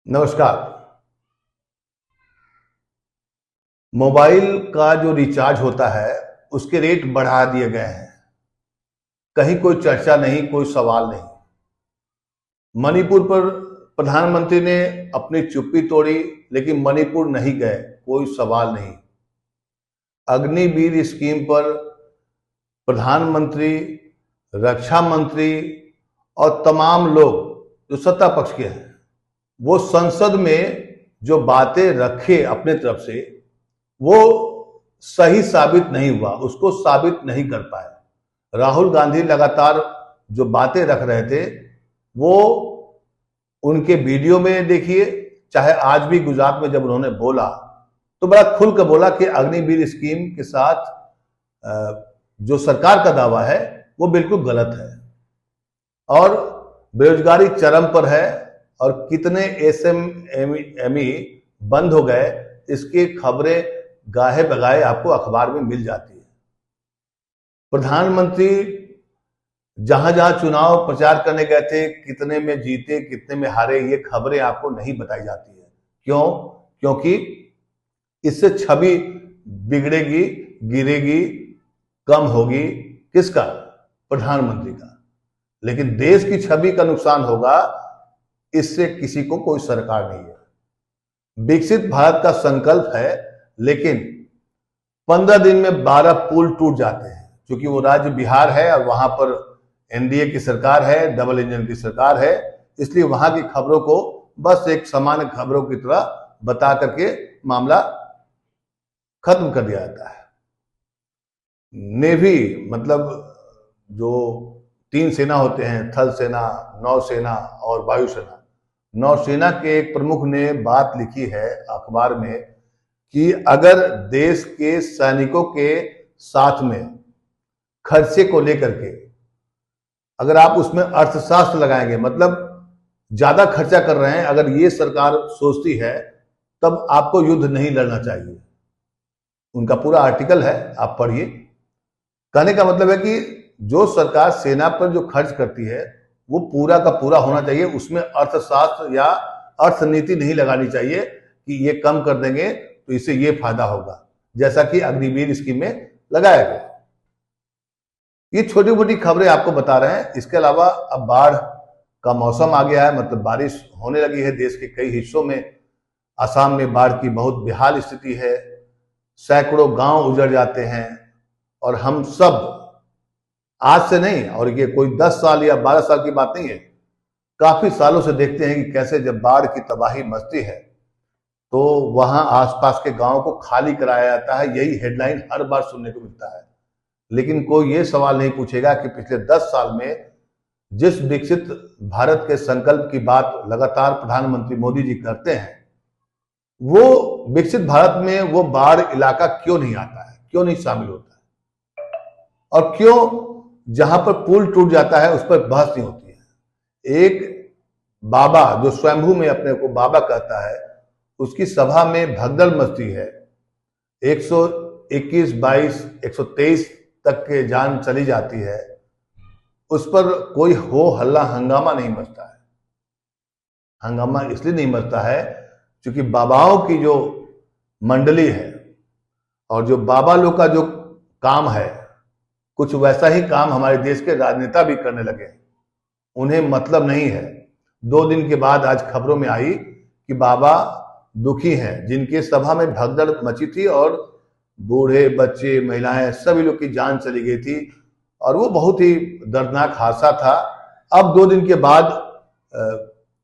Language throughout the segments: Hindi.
नमस्कार। मोबाइल का जो रिचार्ज होता है उसके रेट बढ़ा दिए गए हैं। कहीं कोई चर्चा नहीं, कोई सवाल नहीं। मणिपुर पर प्रधानमंत्री ने अपनी चुप्पी तोड़ी, लेकिन मणिपुर नहीं गए, कोई सवाल नहीं। अग्निवीर स्कीम पर प्रधानमंत्री, रक्षा मंत्री और तमाम लोग जो सत्ता पक्ष के हैं वो संसद में जो बातें रखे अपने तरफ से वो सही साबित नहीं हुआ, उसको साबित नहीं कर पाए। राहुल गांधी लगातार जो बातें रख रहे थे वो उनके वीडियो में देखिए, चाहे आज भी गुजरात में जब उन्होंने बोला तो बड़ा खुल कर बोला कि अग्निवीर स्कीम के साथ जो सरकार का दावा है वो बिल्कुल गलत है और बेरोजगारी चरम पर है और कितने एसएमई बंद हो गए इसकी खबरें गाहे बगाए आपको अखबार में मिल जाती है। प्रधानमंत्री जहां जहां चुनाव प्रचार करने गए थे, कितने में जीते कितने में हारे, ये खबरें आपको नहीं बताई जाती है। क्यों? क्योंकि इससे छवि बिगड़ेगी, गिरेगी, कम होगी। किसका? प्रधानमंत्री का। लेकिन देश की छवि का नुकसान होगा, इससे किसी को कोई सरकार नहीं है। विकसित भारत का संकल्प है, लेकिन 15 दिन में 12 पुल टूट जाते हैं। क्योंकि वो राज्य बिहार है और वहां पर एनडीए की सरकार है, डबल इंजन की सरकार है, इसलिए वहां की खबरों को बस एक सामान्य खबरों की तरह बता करके मामला खत्म कर दिया जाता है। नेवी मतलब जो 3 सेना होते हैं, थल सेना, नौसेना और वायुसेना। नौसेना के एक प्रमुख ने बात लिखी है अखबार में कि अगर देश के सैनिकों के साथ में खर्चे को लेकर के अगर आप उसमें अर्थशास्त्र लगाएंगे, मतलब ज्यादा खर्चा कर रहे हैं, अगर ये सरकार सोचती है तब आपको युद्ध नहीं लड़ना चाहिए। उनका पूरा आर्टिकल है, आप पढ़िए। कहने का मतलब है कि जो सरकार सेना पर जो खर्च करती है वो पूरा का पूरा होना चाहिए, उसमें अर्थशास्त्र या अर्थनीति नहीं लगानी चाहिए कि ये कम कर देंगे तो इससे ये फायदा होगा, जैसा कि अग्निवीर स्कीम में लगाया गया। ये छोटी मोटी खबरें आपको बता रहे हैं। इसके अलावा अब बाढ़ का मौसम आ गया है, मतलब बारिश होने लगी है देश के कई हिस्सों में। असम में बाढ़ की बहुत बेहाल स्थिति है, सैकड़ों गांव उजड़ जाते हैं और हम सब आज से नहीं, और ये कोई 10 साल या 12 साल की बात नहीं है, काफी सालों से देखते हैं कि कैसे जब बाढ़ की तबाही मचती है तो वहां आसपास के गांवों को खाली कराया जाता है। यही हेडलाइन हर बार सुनने को मिलता है, लेकिन कोई ये सवाल नहीं पूछेगा कि पिछले 10 साल में जिस विकसित भारत के संकल्प की बात लगातार प्रधानमंत्री मोदी जी करते हैं, वो विकसित भारत में वो बाढ़ इलाका क्यों नहीं आता है, क्यों नहीं शामिल होता है, और क्यों जहां पर पुल टूट जाता है उस पर बहस नहीं होती है। एक बाबा जो स्वयंभू में अपने को बाबा कहता है, उसकी सभा में भगदड़ मचती है, 121, 22, 123 तक के जान चली जाती है। उस पर कोई हो हल्ला हंगामा नहीं मचता है। हंगामा इसलिए नहीं मचता है क्योंकि बाबाओं की जो मंडली है और जो बाबा लोग का जो काम है, कुछ वैसा ही काम हमारे देश के राजनेता भी करने लगे। उन्हें मतलब नहीं है। 2 दिन के बाद आज खबरों में आई कि बाबा दुखी हैं, जिनके सभा में भगदड़ मची थी और बूढ़े, बच्चे, महिलाएं सभी लोग की जान चली गई थी और वो बहुत ही दर्दनाक हादसा था। अब 2 दिन के बाद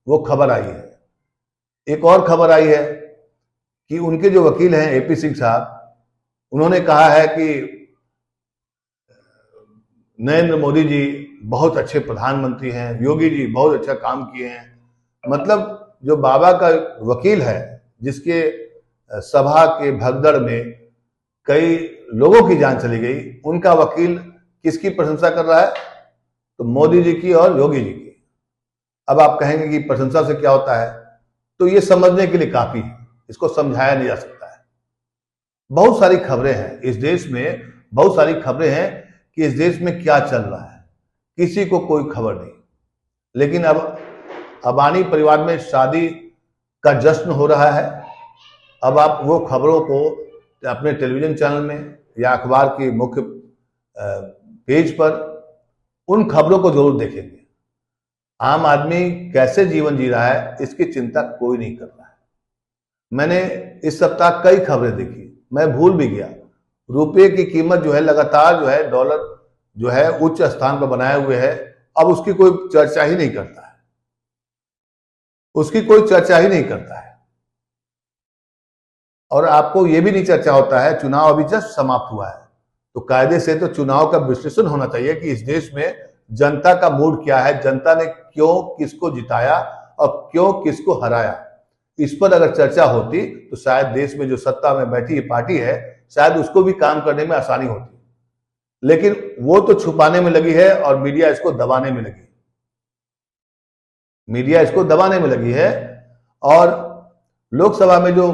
वो खबर आई है। एक और खबर आई है कि उनके जो वकील हैं एपी सिंह साहब, उन्होंने कहा है कि नरेंद्र मोदी जी बहुत अच्छे प्रधानमंत्री हैं, योगी जी बहुत अच्छा काम किए हैं। मतलब जो बाबा का वकील है, जिसके सभा के भगदड़ में कई लोगों की जान चली गई, उनका वकील किसकी प्रशंसा कर रहा है? तो मोदी जी की और योगी जी की। अब आप कहेंगे कि प्रशंसा से क्या होता है, तो ये समझने के लिए काफी है, इसको समझाया नहीं जा सकता है। बहुत सारी खबरें हैं इस देश में, बहुत सारी खबरें हैं कि इस देश में क्या चल रहा है, किसी को कोई खबर नहीं। लेकिन अब अबानी परिवार में शादी का जश्न हो रहा है। अब आप वो खबरों को अपने टेलीविजन चैनल में या अखबार की मुख्य पेज पर उन खबरों को जरूर देखेंगे। आम आदमी कैसे जीवन जी रहा है इसकी चिंता कोई नहीं कर रहा है। मैंने इस सप्ताह कई खबरें देखी, मैं भूल भी गया। रुपये की कीमत जो है लगातार जो है डॉलर जो है उच्च स्थान पर बनाए हुए है। अब उसकी कोई चर्चा ही नहीं करता है, उसकी कोई चर्चा ही नहीं करता है। और आपको यह भी नहीं चर्चा होता है, चुनाव अभी जस्ट समाप्त हुआ है, तो कायदे से तो चुनाव का विश्लेषण होना चाहिए कि इस देश में जनता का मूड क्या है, जनता ने क्यों किसको जिताया और क्यों किसको हराया। इस पर अगर चर्चा होती तो शायद देश में जो सत्ता में बैठी पार्टी है शायद उसको भी काम करने में आसानी होती, लेकिन वो तो छुपाने में लगी है और मीडिया इसको दबाने में लगी, मीडिया इसको दबाने में लगी है। और लोकसभा में जो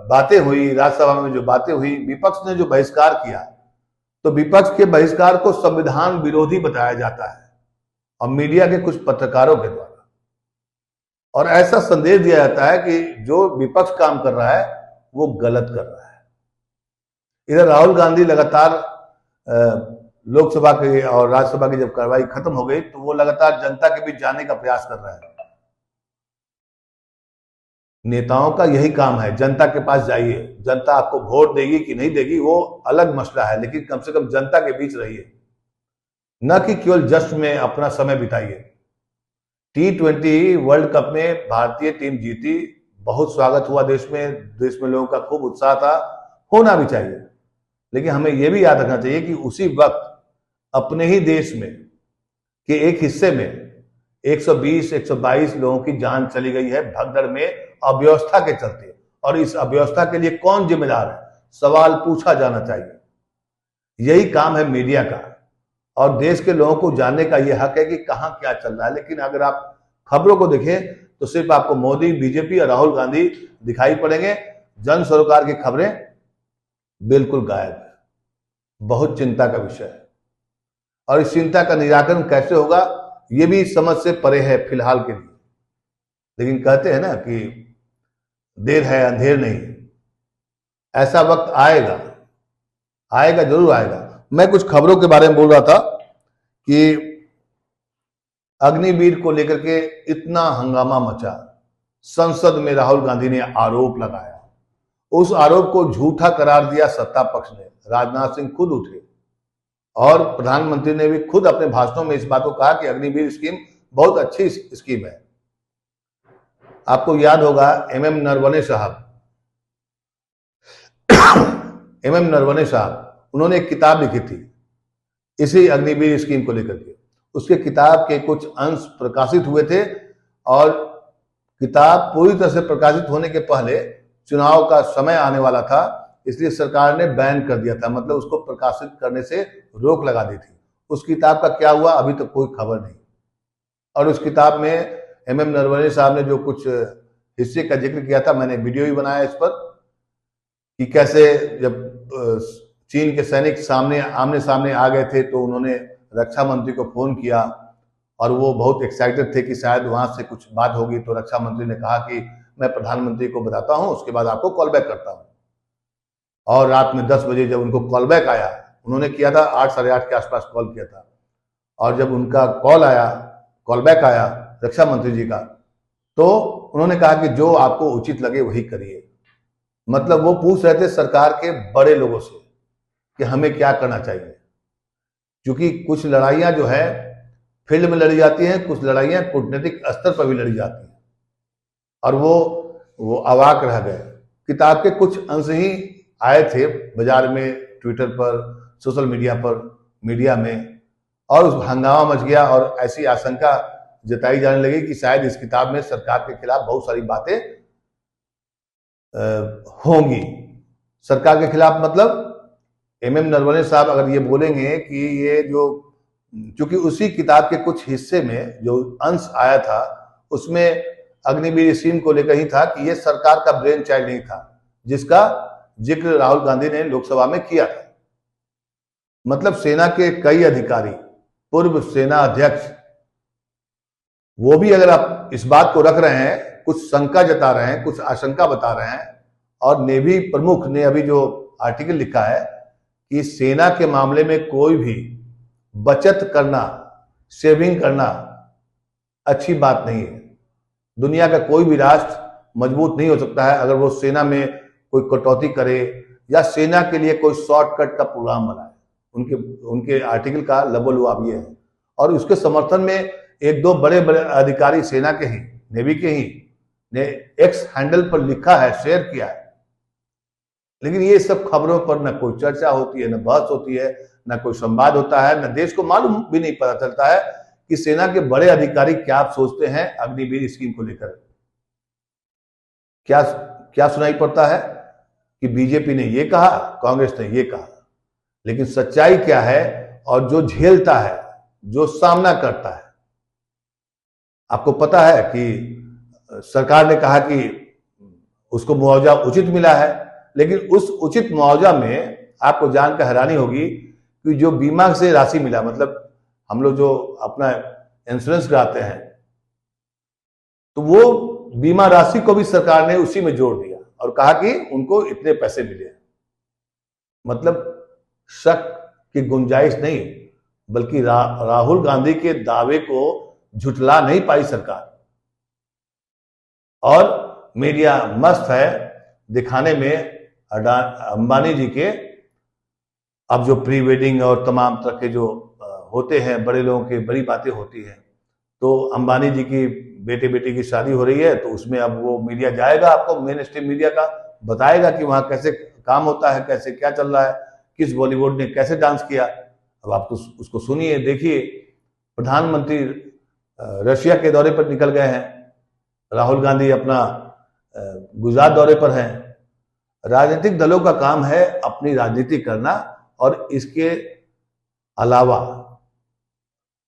बातें हुई, राज्यसभा में जो बातें हुई, विपक्ष ने जो बहिष्कार किया, तो विपक्ष के बहिष्कार को संविधान विरोधी बताया जाता है और मीडिया के कुछ पत्रकारों के द्वारा, और ऐसा संदेश दिया जाता है कि जो विपक्ष काम कर रहा है वो गलत कर रहा है। इधर राहुल गांधी लगातार लोकसभा की और राज्यसभा की जब कार्रवाई खत्म हो गई तो वो लगातार जनता के बीच जाने का प्रयास कर रहा है। नेताओं का यही काम है, जनता के पास जाइए, जनता आपको वोट देगी कि नहीं देगी वो अलग मसला है, लेकिन कम से कम जनता के बीच रहिए, न कि केवल जश्न में अपना समय बिताइए। T20 वर्ल्ड कप में भारतीय टीम जीती, बहुत स्वागत हुआ देश में लोगों का खूब उत्साह था, होना भी चाहिए, लेकिन हमें यह भी याद रखना चाहिए कि उसी वक्त अपने ही देश में के एक हिस्से में 120-122 लोगों की जान चली गई है भगदड़ में अव्यवस्था के चलते, और इस अव्यवस्था के लिए कौन जिम्मेदार है, सवाल पूछा जाना चाहिए। यही काम है मीडिया का, और देश के लोगों को जानने का यह हक है कि कहां क्या चल रहा है। लेकिन अगर आप खबरों को देखें तो सिर्फ आपको मोदी, बीजेपी और राहुल गांधी दिखाई पड़ेंगे। जन सरोकार की खबरें बिल्कुल गायब है। बहुत चिंता का विषय है, और इस चिंता का निराकरण कैसे होगा यह भी समझ से परे है फिलहाल के लिए। लेकिन कहते हैं ना कि देर है अंधेर नहीं, ऐसा वक्त आएगा, आएगा जरूर आएगा। मैं कुछ खबरों के बारे में बोल रहा था कि अग्निवीर को लेकर के इतना हंगामा मचा, संसद में राहुल गांधी ने आरोप लगाया, उस आरोप को झूठा करार दिया सत्ता पक्ष ने। राजनाथ सिंह खुद उठे और प्रधानमंत्री ने भी खुद अपने भाषणों में इस बात को कहा कि अग्निवीर स्कीम बहुत अच्छी स्कीम है। आपको याद होगा एमएम नरवणे साहब उन्होंने एक किताब लिखी थी इसी अग्निवीर स्कीम को लेकर के। उसके किताब के कुछ अंश प्रकाशित हुए थे, और किताब पूरी तरह से प्रकाशित होने के पहले चुनाव का समय आने वाला था, इसलिए सरकार ने बैन कर दिया था, मतलब उसको प्रकाशित करने से रोक लगा दी थी। उस किताब का क्या हुआ अभी तक तो कोई खबर नहीं। और उस किताब में एमएम नरवणे साहब ने जो कुछ हिस्से का जिक्र किया था, मैंने वीडियो भी बनाया इस पर, कि कैसे जब चीन के सैनिक आमने सामने आ गए थे तो उन्होंने रक्षा मंत्री को फोन किया, और वो बहुत एक्साइटेड थे कि शायद वहां से कुछ बात होगी। तो रक्षा मंत्री ने कहा कि मैं प्रधानमंत्री को बताता हूं, उसके बाद आपको कॉल बैक करता हूं। और रात में 10 बजे जब उनको कॉल बैक आया, उन्होंने किया था 8, साढ़े 8 के आसपास कॉल किया था, और जब उनका कॉल बैक आया रक्षा मंत्री जी का, तो उन्होंने कहा कि जो आपको उचित लगे वही करिए। मतलब वो पूछ रहे थे सरकार के बड़े लोगों से कि हमें क्या करना चाहिए, क्योंकि कुछ लड़ाइयां जो है फील्ड में लड़ी जाती हैं, कुछ लड़ाइयां कूटनीतिक स्तर पर भी लड़ी जाती हैं, और वो अवाक रह गए। किताब के कुछ अंश ही आए थे बाजार में, ट्विटर पर, सोशल मीडिया पर, मीडिया में, और उस हंगामा मच गया, और ऐसी आशंका जताई जाने लगी कि शायद इस किताब में सरकार के खिलाफ बहुत सारी बातें होंगी। सरकार के खिलाफ मतलब एमएम नरवणे साहब अगर ये बोलेंगे कि ये जो, क्योंकि उसी किताब के कुछ हिस्से में जो अंश आया था उसमें अग्निवीर स्कीम को लेकर ही था कि ये सरकार का ब्रेन चाइल्ड नहीं था, जिसका जिक्र राहुल गांधी ने लोकसभा में किया था। मतलब सेना के कई अधिकारी, पूर्व सेना अध्यक्ष, वो भी अगर आप इस बात को रख रहे हैं कुछ शंका जता रहे हैं, कुछ आशंका बता रहे हैं। और नेवी प्रमुख ने अभी जो आर्टिकल लिखा है कि सेना के मामले में कोई भी बचत करना, सेविंग करना अच्छी बात नहीं है। दुनिया का कोई भी राष्ट्र मजबूत नहीं हो सकता है अगर वो सेना में कोई कटौती करे या सेना के लिए कोई शॉर्टकट का प्रोग्राम बनाए। उनके आर्टिकल का लबोलुआब ये है। और उसके समर्थन में एक दो बड़े बड़े अधिकारी सेना के ही, नेवी के ही ने एक्स हैंडल पर लिखा है, शेयर किया है। लेकिन ये सब खबरों पर न कोई चर्चा होती है, न बहस होती है, न कोई संवाद होता है, न देश को मालूम भी नहीं पता चलता है कि सेना के बड़े अधिकारी क्या सोचते हैं अग्निवीर स्कीम को लेकर। क्या सुनाई पड़ता है कि बीजेपी ने ये कहा, कांग्रेस ने ये कहा। लेकिन सच्चाई क्या है और जो झेलता है, जो सामना करता है, आपको पता है कि सरकार ने कहा कि उसको मुआवजा उचित मिला है, लेकिन उस उचित मुआवजा में आपको जानकर हैरानी होगी कि जो बीमा से राशि मिला, मतलब हम लोग जो अपना इंश्योरेंस कराते हैं, तो वो बीमा राशि को भी सरकार ने उसी में जोड़ दिया और कहा कि उनको इतने पैसे मिले। मतलब शक की गुंजाइश नहीं, बल्कि राहुल गांधी के दावे को झुठला नहीं पाई सरकार। और मीडिया मस्त है दिखाने में अंबानी जी के अब जो प्री वेडिंग और तमाम तरह के जो होते हैं, बड़े लोगों की बड़ी बातें होती हैं। तो अंबानी जी की बेटी की शादी हो रही है, तो उसमें अब वो मीडिया जाएगा, आपको मेन स्ट्रीम मीडिया का बताएगा कि वहां कैसे काम होता है, कैसे क्या चल रहा है, किस बॉलीवुड ने कैसे डांस किया। अब आप तो उसको सुनिए, देखिए। प्रधानमंत्री रशिया के दौरे पर निकल गए हैं, राहुल गांधी अपना गुजरात दौरे पर हैं। राजनीतिक दलों का काम है अपनी राजनीति करना, और इसके अलावा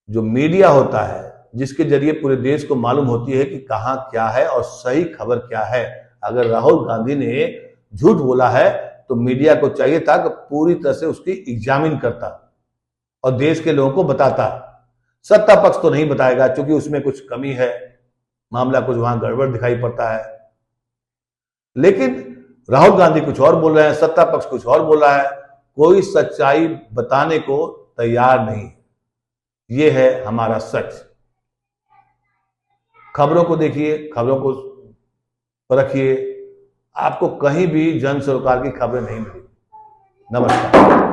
जो मीडिया होता है, जिसके जरिए पूरे देश को मालूम होती है कि कहां क्या है और सही खबर क्या है। अगर राहुल गांधी ने झूठ बोला है तो मीडिया को चाहिए था कि पूरी तरह से उसकी एग्जामिन करता और देश के लोगों को बताता। सत्ता पक्ष तो नहीं बताएगा, क्योंकि उसमें कुछ कमी है, मामला कुछ वहां गड़बड़ दिखाई पड़ता है। लेकिन राहुल गांधी कुछ और बोल रहे हैं, सत्ता पक्ष कुछ और बोल रहा है, कोई सच्चाई बताने को तैयार नहीं। ये है हमारा सच। खबरों को देखिए, खबरों को परखिए, आपको कहीं भी जन सरोकार की खबरें नहीं मिली। नमस्कार।